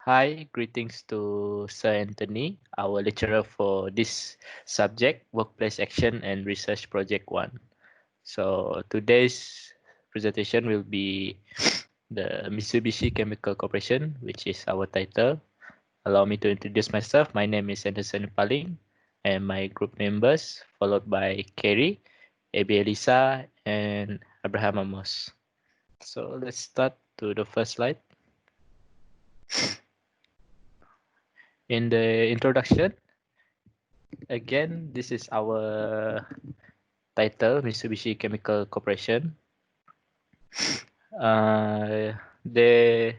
Hi, greetings to Sir Anthony, our lecturer for this subject, Workplace Action and Research Project 1. So today's presentation will be the Mitsubishi Chemical Corporation, which is our title. Allow me to introduce myself. My name is Empaling, and my group members, followed by Kerry, Ellisa, and Abraham Amos. So let's start to the first slide. In the introduction, again, this is our title, Mitsubishi Chemical Corporation. They're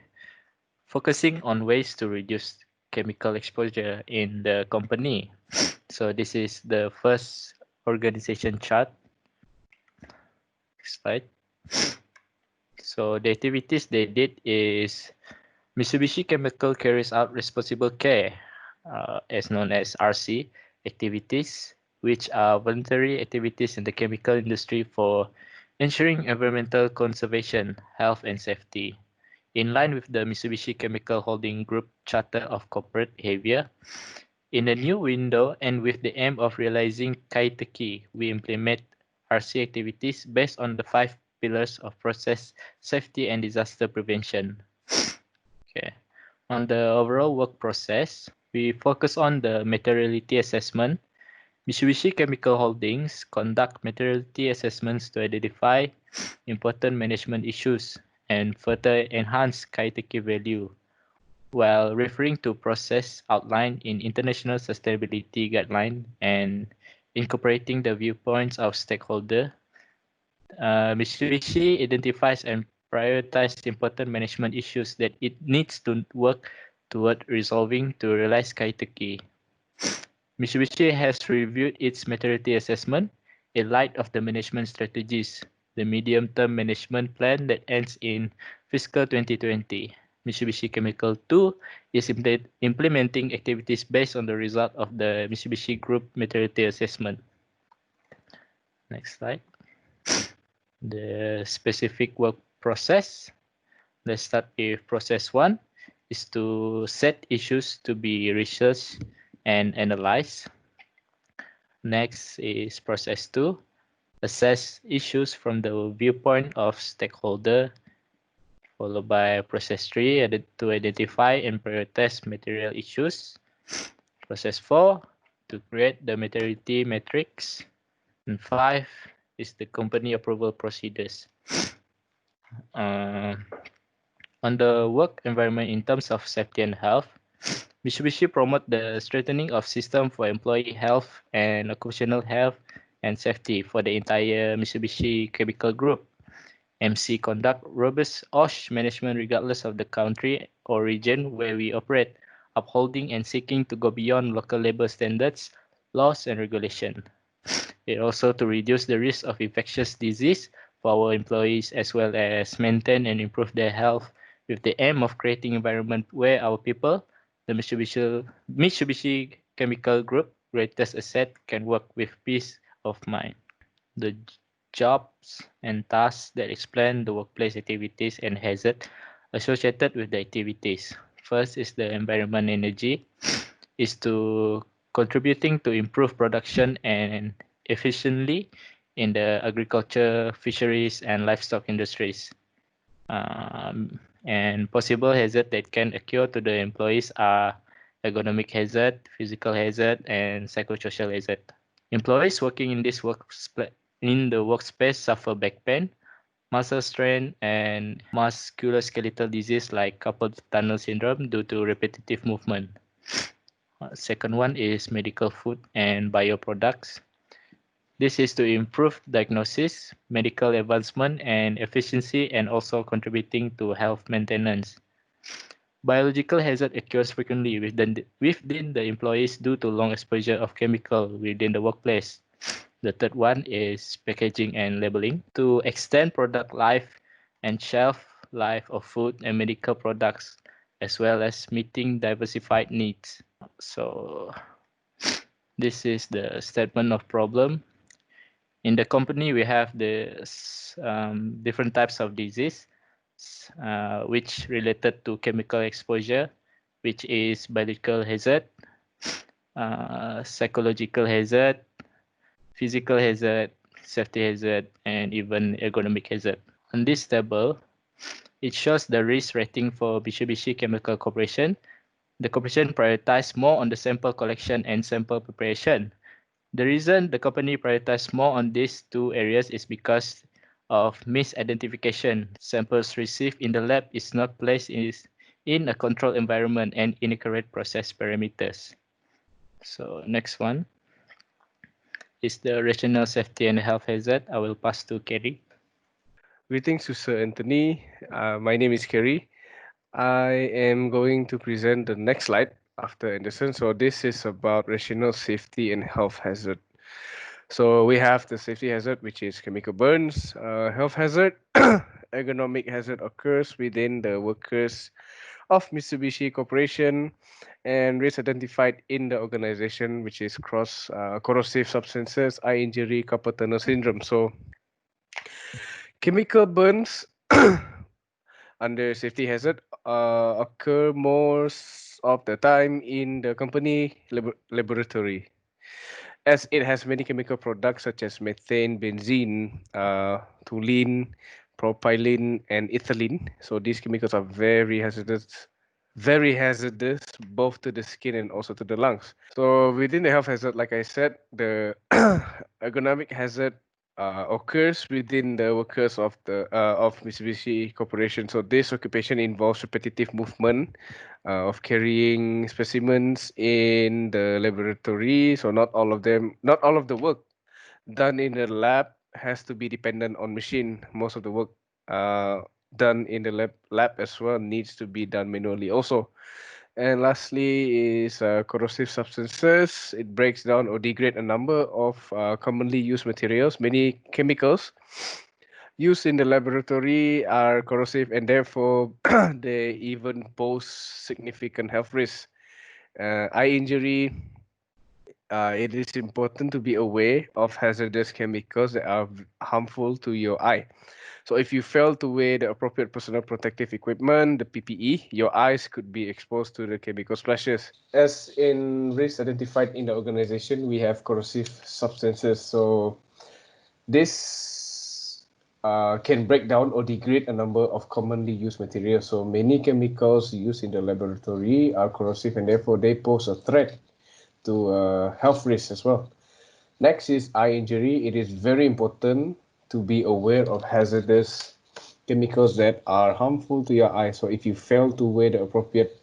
focusing on ways to reduce chemical exposure in the company. So this is the first organization chart. Next slide. So the activities they did is Mitsubishi Chemical carries out responsible care, as known as RC, activities, which are voluntary activities in the chemical industry for ensuring environmental conservation, health, and safety. In line with the Mitsubishi Chemical Holding Group Charter of Corporate Behavior, in a new window and with the aim of realizing Kaiteki, we implement RC activities based on the 5 pillars of process safety and disaster prevention. Okay. On the overall work process, we focus on the materiality assessment. Mitsubishi Chemical Holdings conduct materiality assessments to identify important management issues and further enhance Kaiteki value while referring to process outlined in international sustainability guideline and incorporating the viewpoints of stakeholders. Mitsubishi identifies and prioritizes important management issues that it needs to work toward resolving to realize Kaiteki. Mitsubishi has reviewed its maturity assessment in light of the management strategies, the medium-term management plan that ends in fiscal 2020. Mitsubishi Chemical 2 is implementing activities based on the result of the Mitsubishi Group maturity assessment. Next slide. The specific work process. Let's start with process 1 is to set issues to be researched and analyzed. Next is process 2, assess issues from the viewpoint of stakeholder, followed by process 3, to identify and prioritize material issues. Process 4, to create the materiality matrix. And 5 is the company approval procedures. On the work environment in terms of safety and health, Mitsubishi promote the strengthening of system for employee health and occupational health and safety for the entire Mitsubishi Chemical Group. MC conduct robust OSH management regardless of the country or region where we operate, upholding and seeking to go beyond local labor standards, laws, and regulation. It also to reduce the risk of infectious disease for our employees as well as maintain and improve their health with the aim of creating environment where our people, the Mitsubishi Chemical Group greatest asset, can work with peace of mind. The jobs and tasks that explain the workplace activities and hazard associated with the activities. First is the environment energy, is to contributing to improve production and efficiently in the agriculture, fisheries, and livestock industries. And possible hazard that can occur to the employees are ergonomic hazard, physical hazard, and psychosocial hazard. Employees working in the workspace suffer back pain, muscle strain, and musculoskeletal disease like carpal tunnel syndrome due to repetitive movement. Second one is medical food and bioproducts. This is to improve diagnosis, medical advancement, and efficiency, and also contributing to health maintenance. Biological hazard occurs frequently within the employees due to long exposure of chemical within the workplace. The third one is packaging and labeling to extend product life and shelf life of food and medical products, as well as meeting diversified needs. So this is the statement of problem. In the company, we have the different types of disease which related to chemical exposure. which is biological hazard, psychological hazard, physical hazard, safety hazard, and even ergonomic hazard. On this table, it shows the risk rating for Mitsubishi Chemical Corporation. The corporation prioritized more on the sample collection and sample preparation. The reason the company prioritized more on these two areas is because of misidentification. Samples received in the lab is not placed in a controlled environment and inaccurate process parameters. So next one is the rational safety and health hazard. I will pass to Kerry. Greetings to Sir Anthony. My name is Kerry. I am going to present the next slide after Anderson. So this is about rational safety and health hazard. So we have the safety hazard, which is chemical burns, health hazard, ergonomic hazard occurs within the workers of Mitsubishi Corporation, and risk identified in the organization, which is cross corrosive substances, eye injury, carpal tunnel syndrome. So chemical burns under safety hazard occur most of the time in the company laboratory, as it has many chemical products such as methane, benzene, toluene, propylene, and ethylene. So these chemicals are very hazardous both to the skin and also to the lungs. So within the health hazard, like I said, the ergonomic hazard occurs within the workers of Mitsubishi Corporation. So this occupation involves repetitive movement of carrying specimens in the laboratory. So not all of the work done in the lab has to be dependent on machine. Most of the work done in the lab as well needs to be done manually also. And lastly is corrosive substances. It breaks down or degrade a number of commonly used materials. Many chemicals used in the laboratory are corrosive, and therefore they even pose significant health risks. Eye injury. It is important to be aware of hazardous chemicals that are harmful to your eye. So if you fail to wear the appropriate personal protective equipment, the PPE, your eyes could be exposed to the chemical splashes. As in risks identified in the organization, we have corrosive substances. So this can break down or degrade a number of commonly used materials. So many chemicals used in the laboratory are corrosive, and therefore they pose a threat to health risks as well. Next is eye injury. It is very important to be aware of hazardous chemicals that are harmful to your eyes. So if you fail to wear the appropriate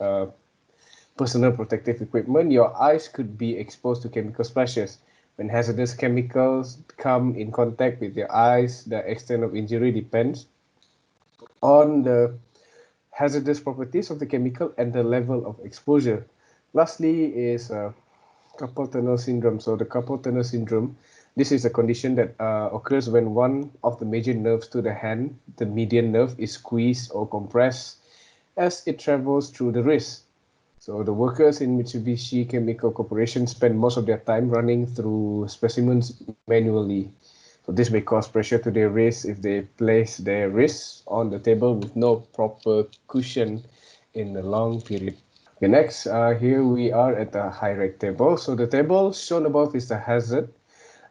personal protective equipment, your eyes could be exposed to chemical splashes. When hazardous chemicals come in contact with your eyes, the extent of injury depends on the hazardous properties of the chemical and the level of exposure. Lastly is carpal tunnel syndrome. So the carpal tunnel syndrome, this is a condition that occurs when one of the major nerves to the hand, the median nerve, is squeezed or compressed as it travels through the wrist. So the workers in Mitsubishi Chemical Corporation spend most of their time running through specimens manually. So this may cause pressure to their wrists if they place their wrists on the table with no proper cushion in a long period. Okay, next, here we are at the high rate table. So the table shown above is the hazard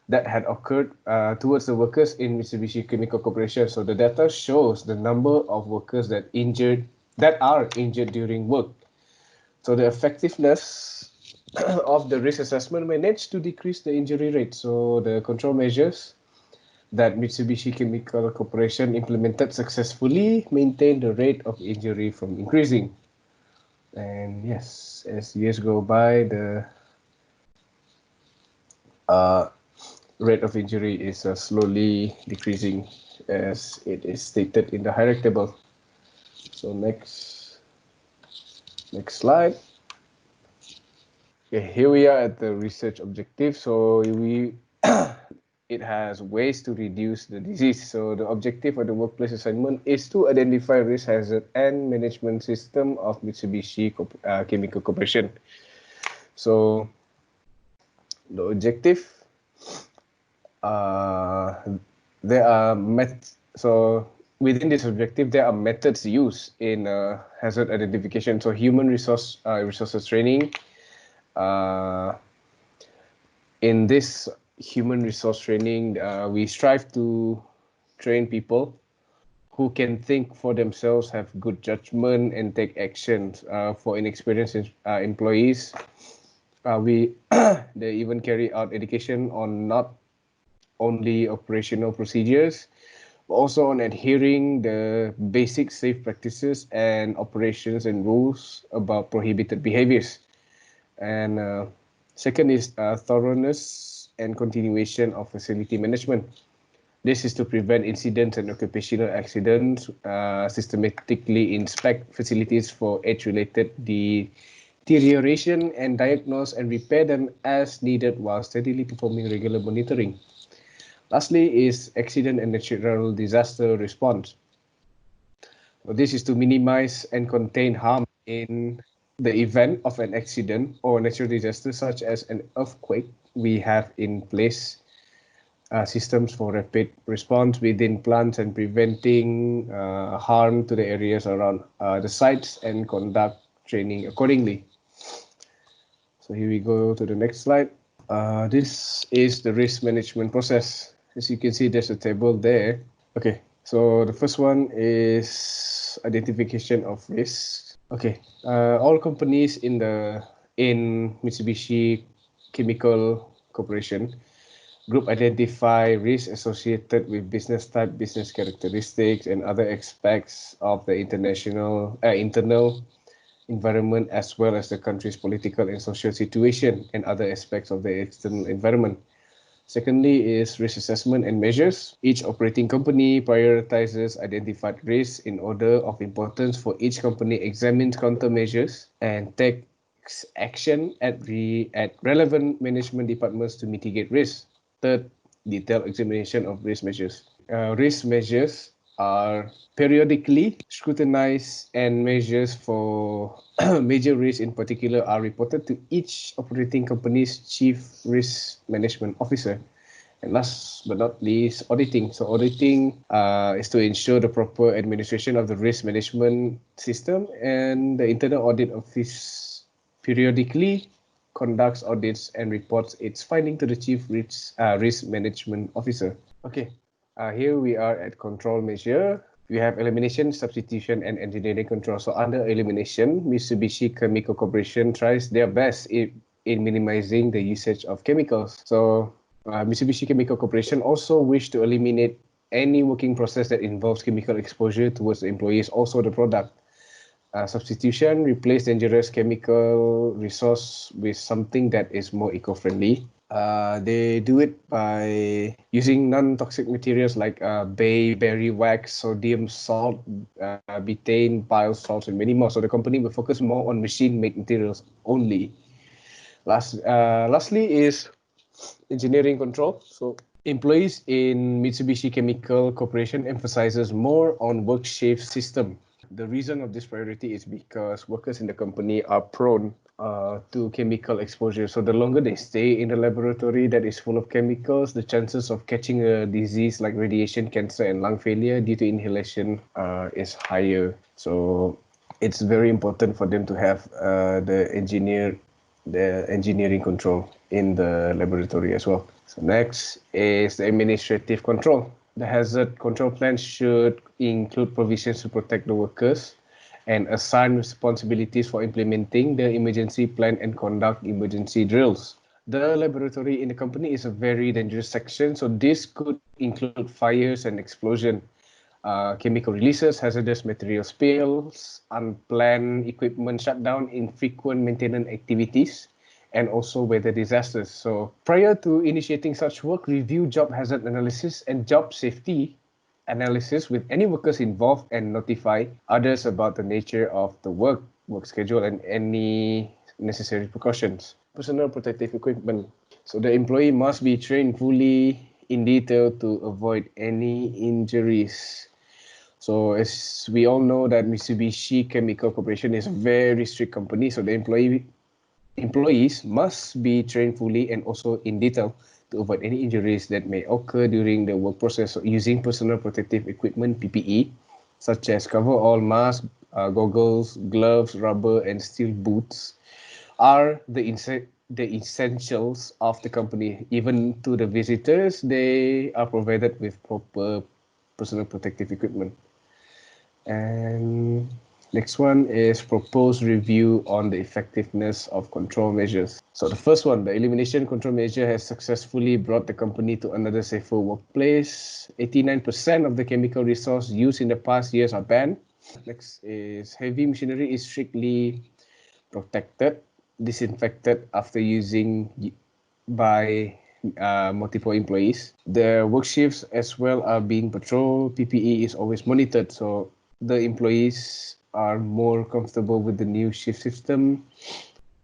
that had occurred towards the workers in Mitsubishi Chemical Corporation. So the data shows the number of workers that are injured during work. So the effectiveness of the risk assessment managed to decrease the injury rate. So the control measures that Mitsubishi Chemical Corporation implemented successfully maintained the rate of injury from increasing. And yes, as years go by, the rate of injury is slowly decreasing, as it is stated in the hierarchy table. So next slide. Okay, here we are at the research objective. So it has ways to reduce the disease. So the objective of the workplace assignment is to identify risk hazard and management system of Mitsubishi Chemical Corporation. So the objective, there are within this objective, there are methods used in hazard identification. So human resources training. In this human resource training, we strive to train people who can think for themselves, have good judgment, and take actions. For inexperienced employees, they even carry out education on not only operational procedures, but also on adhering the basic safe practices and operations and rules about prohibited behaviors. And second is thoroughness and continuation of facility management. This is to prevent incidents and occupational accidents, systematically inspect facilities for age-related deterioration, and diagnose and repair them as needed while steadily performing regular monitoring. Lastly is accident and natural disaster response. So this is to minimize and contain harm in the event of an accident or natural disaster such as an earthquake. We have in place systems for rapid response within plants and preventing harm to the areas around the sites and conduct training accordingly. So here we go to the next slide. This is the risk management process. As you can see, there's a table there. Okay, so the first one is identification of risks. Okay, all companies in Mitsubishi Chemical Corporation group identify risks associated with business type, business characteristics, and other aspects of the internal environment, as well as the country's political and social situation and other aspects of the external environment. Secondly is risk assessment and measures. Each operating company prioritizes identified risks in order of importance for each company, examines countermeasures, and takes action at relevant management departments to mitigate risks. Third, detailed examination of risk measures. Risk measures are periodically scrutinized, and measures for major risks in particular are reported to each operating company's chief risk management officer. And last but not least, auditing. So auditing is to ensure the proper administration of the risk management system, and the internal audit office periodically conducts audits and reports its finding to the chief risk management officer. Okay, here we are at control measure. We have elimination, substitution, and engineering control. So under elimination, Mitsubishi Chemical Corporation tries their best in minimizing the usage of chemicals. So Mitsubishi Chemical Corporation also wish to eliminate any working process that involves chemical exposure towards the employees, also the product. Substitution, replace dangerous chemical resource with something that is more eco-friendly. They do it by using non-toxic materials like berry wax, sodium salt, betaine, bile salts, and many more. So the company will focus more on machine-made materials only. Lastly is engineering control. So employees in Mitsubishi Chemical Corporation emphasizes more on work shift system. The reason of this priority is because workers in the company are prone to chemical exposure. So the longer they stay in the laboratory that is full of chemicals, the chances of catching a disease like radiation, cancer, and lung failure due to inhalation is higher. So it's very important for them to have the engineering control in the laboratory as well. So next is the administrative control. The hazard control plan should include provisions to protect the workers and assign responsibilities for implementing the emergency plan and conduct emergency drills. The laboratory in the company is a very dangerous section, so this could include fires and explosion, chemical releases, hazardous material spills, unplanned equipment shutdown, infrequent maintenance activities, and also weather disasters. So prior to initiating such work, review job hazard analysis and job safety analysis with any workers involved, and notify others about the nature of the work schedule, and any necessary precautions. Personal protective equipment. So the employee must be trained fully in detail to avoid any injuries. So as we all know that Mitsubishi Chemical Corporation is a very strict company, so the employees must be trained fully and also in detail to avoid any injuries that may occur during the work process. So using personal protective equipment, PPE, such as coverall, mask, goggles, gloves, rubber, and steel boots, are the essentials of the company. Even to the visitors, they are provided with proper personal protective equipment. And next one is proposed review on the effectiveness of control measures. So the first one, the elimination control measure has successfully brought the company to another safer workplace. 89% of the chemical resource used in the past years are banned. Next is heavy machinery is strictly protected, disinfected after using by multiple employees. The work shifts as well are being patrolled. PPE is always monitored, so the employees are more comfortable with the new shift system.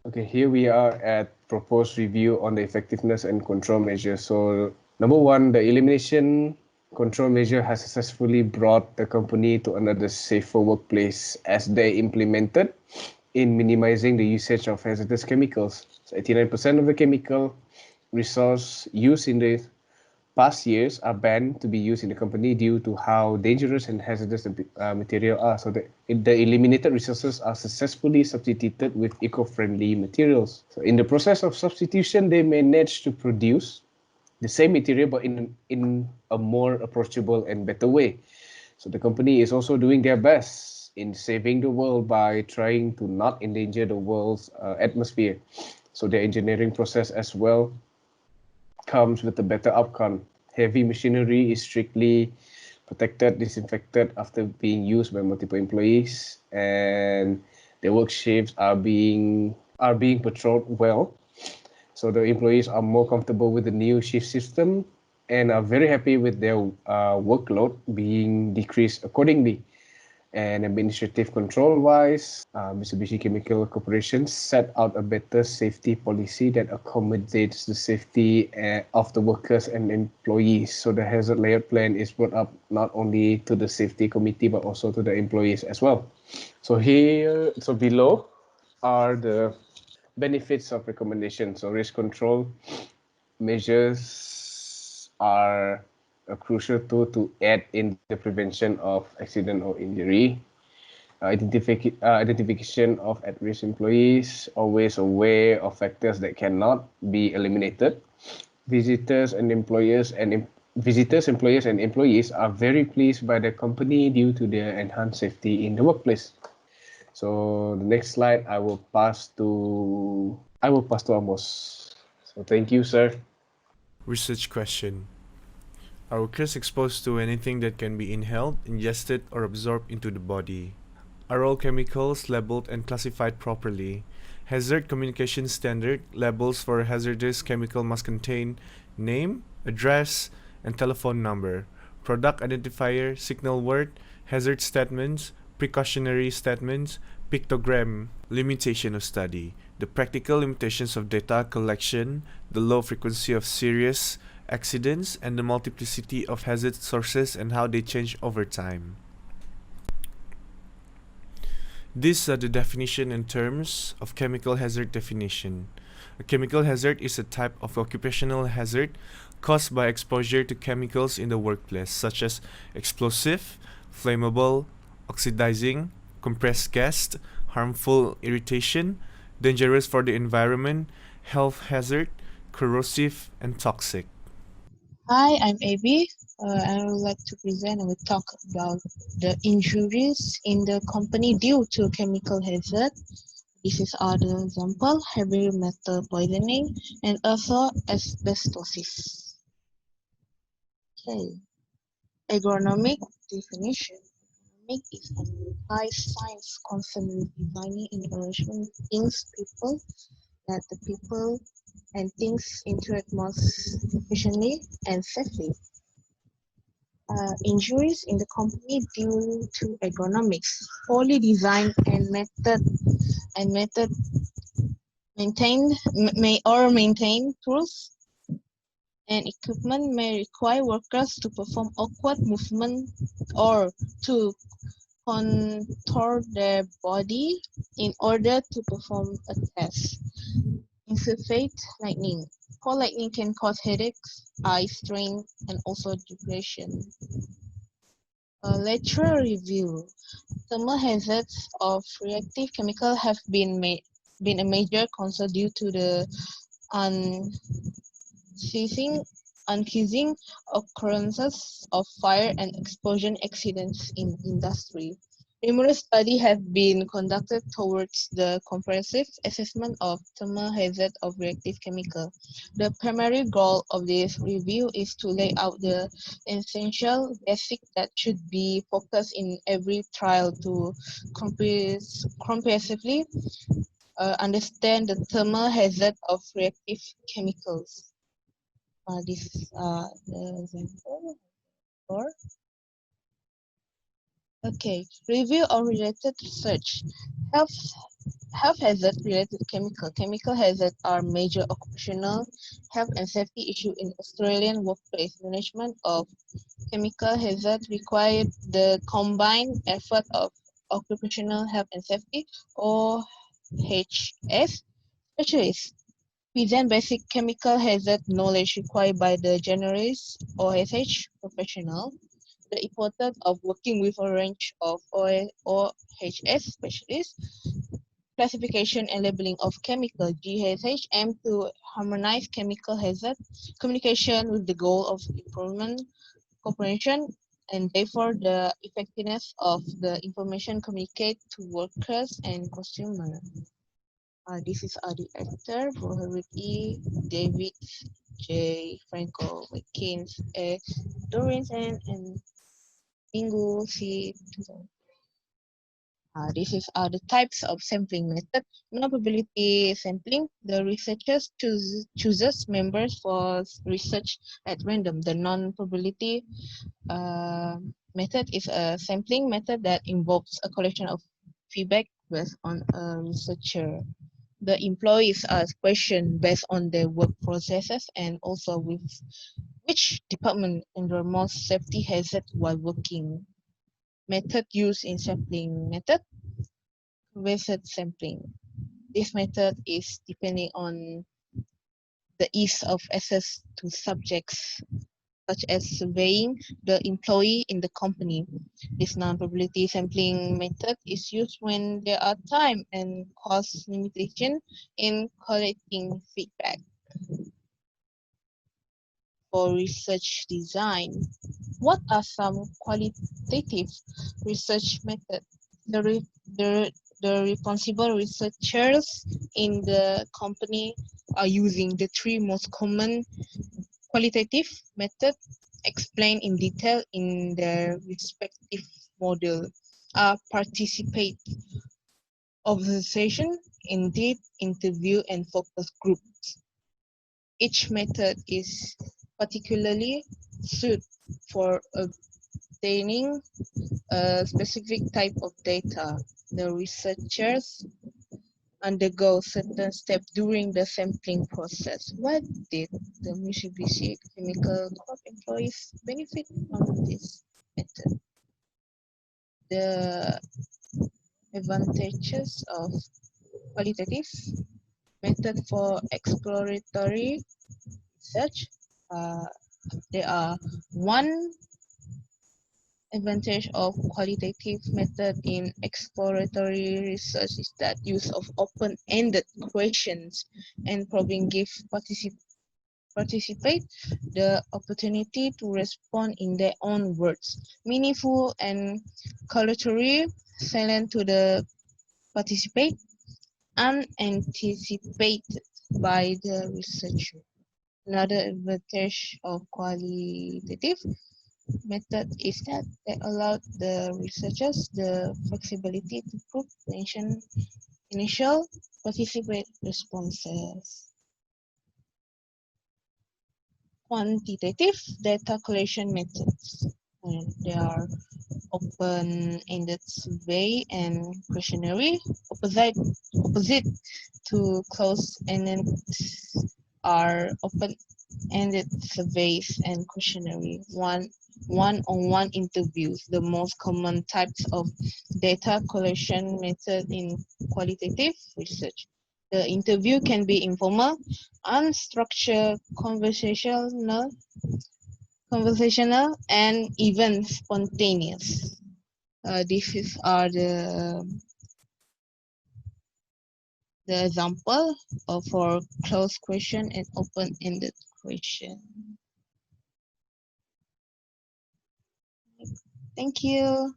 Okay, here we are at proposed review on the effectiveness and control measures. So number one, the elimination control measure has successfully brought the company to another safer workplace as they implemented in minimizing the usage of hazardous chemicals. So 89% of the chemical resource used in the past years are banned to be used in the company due to how dangerous and hazardous the material are. So the eliminated resources are successfully substituted with eco-friendly materials. So in the process of substitution, they manage to produce the same material but in a more approachable and better way. So the company is also doing their best in saving the world by trying to not endanger the world's atmosphere. So the engineering process as well comes with a better outcome. Heavy machinery is strictly protected, disinfected after being used by multiple employees, and the work shifts are being patrolled well. So the employees are more comfortable with the new shift system and are very happy with their workload being decreased accordingly. And administrative control wise, Mitsubishi Chemical Corporation set out a better safety policy that accommodates the safety of the workers and employees. So the hazard layout plan is brought up not only to the safety committee but also to the employees as well. So below are the benefits of recommendation. So risk control measures are a crucial tool to aid in the prevention of accident or injury. Identification of at-risk employees, always aware of factors that cannot be eliminated. Visitors, employers, and employees are very pleased by the company due to their enhanced safety in the workplace. So the next slide, I will pass to Amos. So thank you, sir. Research question. Are workers exposed to anything that can be inhaled, ingested, or absorbed into the body? Are all chemicals labeled and classified properly? Hazard communication standard labels for a hazardous chemical must contain name, address, and telephone number, product identifier, signal word, hazard statements, precautionary statements, pictogram. Limitation of study. The practical limitations of data collection, the low frequency of serious accidents, and the multiplicity of hazard sources and how they change over time. These are the definition and terms of chemical hazard definition. A chemical hazard is a type of occupational hazard caused by exposure to chemicals in the workplace, such as explosive, flammable, oxidizing, compressed gas, harmful irritation, dangerous for the environment, health hazard, corrosive, and toxic. Hi, I'm Abby. I would like to present and we'll talk about the injuries in the company due to chemical hazard. This is other example, heavy metal poisoning and also asbestosis. Okay, agronomic definition. Agronomic is an applied science concerned with designing and arrangement things, people, that the people and things interact most efficiently and safely. Injuries in the company due to ergonomics, poorly designed and method maintained tools and equipment may require workers to perform awkward movement or to contort their body in order to perform a task. Insufficient lightning. Poor lightning can cause headaches, eye strain, and also depression. A lateral review. Thermal hazards of reactive chemical have been a major concern due to the unceasing occurrences of fire and explosion accidents in industry. Numerous studies have been conducted towards the comprehensive assessment of thermal hazard of reactive chemical. The primary goal of this review is to lay out the essential basics that should be focused in every trial to comprehensively understand the thermal hazard of reactive chemicals. This is the example for. Okay, review or related research. Health Health hazard related to chemical hazard are major occupational health and safety issue in Australian workplace. Management of chemical hazard required the combined effort of occupational health and safety OHS specialists. Present basic chemical hazard knowledge required by the generalist OSH professional. The importance of working with a range of OHS specialists. Classification and labeling of chemical GHH aim to harmonize chemical hazard communication with the goal of improvement cooperation and therefore the effectiveness of the information communicated to workers and consumers. This is the actor for Harriet E. David J. Franco, Watkins, A. Dorrington, and Ingo C. This is the types of sampling method. Non-probability sampling. The researchers chooses members for research at random. The non-probability method is a sampling method that involves a collection of feedback based on a researcher. The employees ask questions based on their work processes and also with which department endure most safety hazard while working. Method used in sampling method. Method sampling. This method is depending on the ease of access to subjects, such as surveying the employee in the company. This non-probability sampling method is used when there are time and cost limitation in collecting feedback. For research design, what are some qualitative research methods? The responsible researchers in the company are using the three most common qualitative methods explained in detail in their respective model. Participate, observation, indeed, interview, and focus groups. Each method is particularly suited for obtaining a specific type of data. The researchers undergo certain steps during the sampling process. What did the Mitsubishi Chemical Corp employees benefit from this method? The advantages of qualitative method for exploratory research. There are one advantage of qualitative method in exploratory research is that use of open-ended questions and probing give participate the opportunity to respond in their own words, meaningful and culturally silent to the participate, unanticipated by the researcher. Another advantage of qualitative method is that they allowed the researchers the flexibility to prove the initial participate responses. Quantitative data collection methods. They are open-ended survey and questionnaire. Opposite to closed-ended are open-ended surveys and questionnaire. One-on-one interviews, the most common types of data collection method in qualitative research. The interview can be informal, unstructured, conversational, and even spontaneous. These are the example for closed question and open-ended question. Thank you.